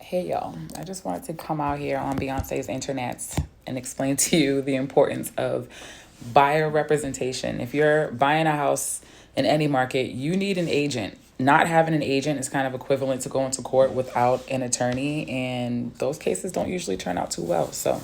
Hey y'all, I just wanted to come out here on Beyonce's internet and explain to you the importance of buyer representation. If you're buying a house in any market, you need an agent. Not having an agent is kind of equivalent to going to court without an attorney, and those cases don't usually turn out too well. So,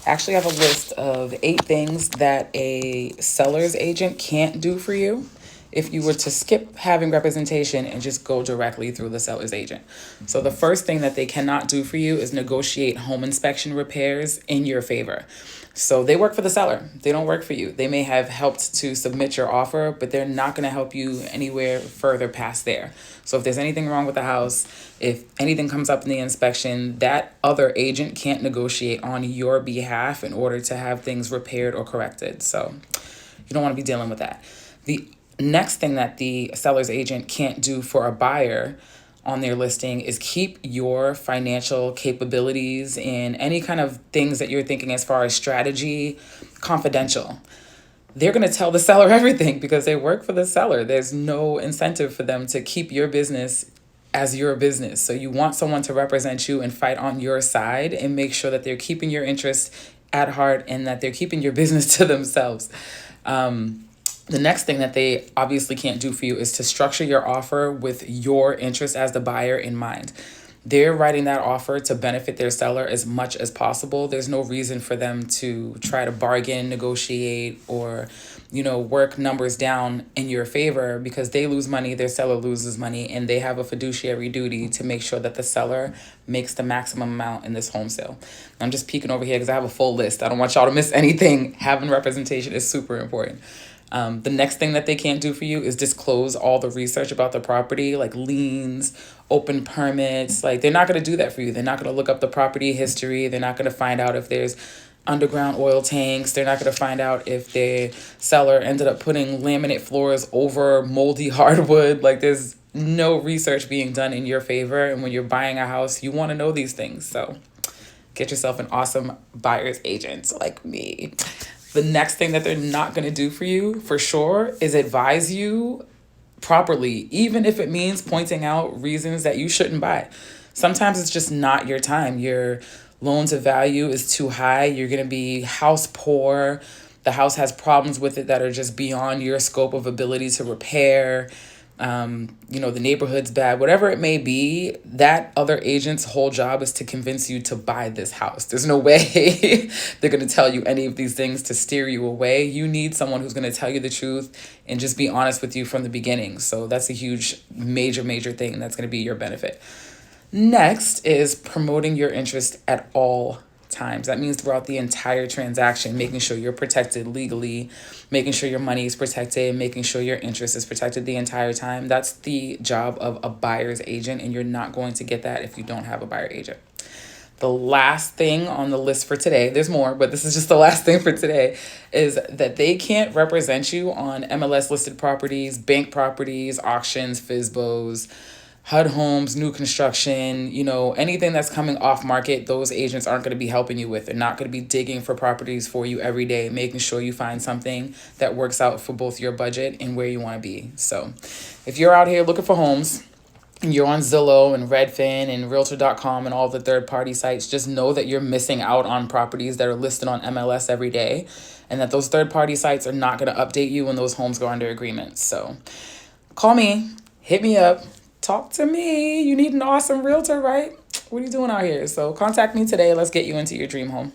I actually have a list of 8 things that a seller's agent can't do for you if you were to skip having representation and just go directly through the seller's agent. So the first thing that they cannot do for you is negotiate home inspection repairs in your favor. So they work for the seller. They don't work for you. They may have helped to submit your offer, but they're not going to help you anywhere further past there. So if there's anything wrong with the house, if anything comes up in the inspection, that other agent can't negotiate on your behalf in order to have things repaired or corrected. So you don't want to be dealing with that. The next thing that the seller's agent can't do for a buyer on their listing is keep your financial capabilities and any kind of things that you're thinking as far as strategy confidential. They're going to tell the seller everything because they work for the seller. There's no incentive for them to keep your business as your business. So you want someone to represent you and fight on your side and make sure that they're keeping your interests at heart and that they're keeping your business to themselves. The next thing that they obviously can't do for you is to structure your offer with your interest as the buyer in mind. They're writing that offer to benefit their seller as much as possible. There's no reason for them to try to bargain, negotiate, or, work numbers down in your favor because they lose money, their seller loses money, and they have a fiduciary duty to make sure that the seller makes the maximum amount in this home sale. I'm just peeking over here because I have a full list. I don't want y'all to miss anything. Having representation is super important. The next thing that they can't do for you is disclose all the research about the property, like liens, open permits. Like, they're not going to do that for you. They're not going to look up the property history. They're not going to find out if there's underground oil tanks. They're not going to find out if the seller ended up putting laminate floors over moldy hardwood. Like, there's no research being done in your favor. And when you're buying a house, you want to know these things. So get yourself an awesome buyer's agent like me. The next thing that they're not going to do for you, for sure, is advise you properly, even if it means pointing out reasons that you shouldn't buy. Sometimes it's just not your time. Your loan to value is too high. You're going to be house poor. The house has problems with it that are just beyond your scope of ability to repair. The neighborhood's bad, whatever it may be, that other agent's whole job is to convince you to buy this house. There's no way they're going to tell you any of these things to steer you away. You need someone who's going to tell you the truth and just be honest with you from the beginning. So that's a huge, major thing that's going to be your benefit. Next is promoting your interest at all times. That means throughout the entire transaction, making sure you're protected legally, making sure your money is protected, making sure your interest is protected the entire time. That's the job of a buyer's agent, and you're not going to get that if you don't have a buyer agent. The last thing on the list for today, there's more, but this is just the last thing for today, is that they can't represent you on MLS listed properties, bank properties, auctions, FSBOs, HUD homes, new construction, anything that's coming off market, those agents aren't going to be helping you with. They're not going to be digging for properties for you every day, making sure you find something that works out for both your budget and where you want to be. So if you're out here looking for homes and you're on Zillow and Redfin and Realtor.com and all the third-party sites, just know that you're missing out on properties that are listed on MLS every day, and that those third-party sites are not going to update you when those homes go under agreement. So call me, hit me up. Talk to me. You need an awesome realtor, right? What are you doing out here? So contact me today. Let's get you into your dream home.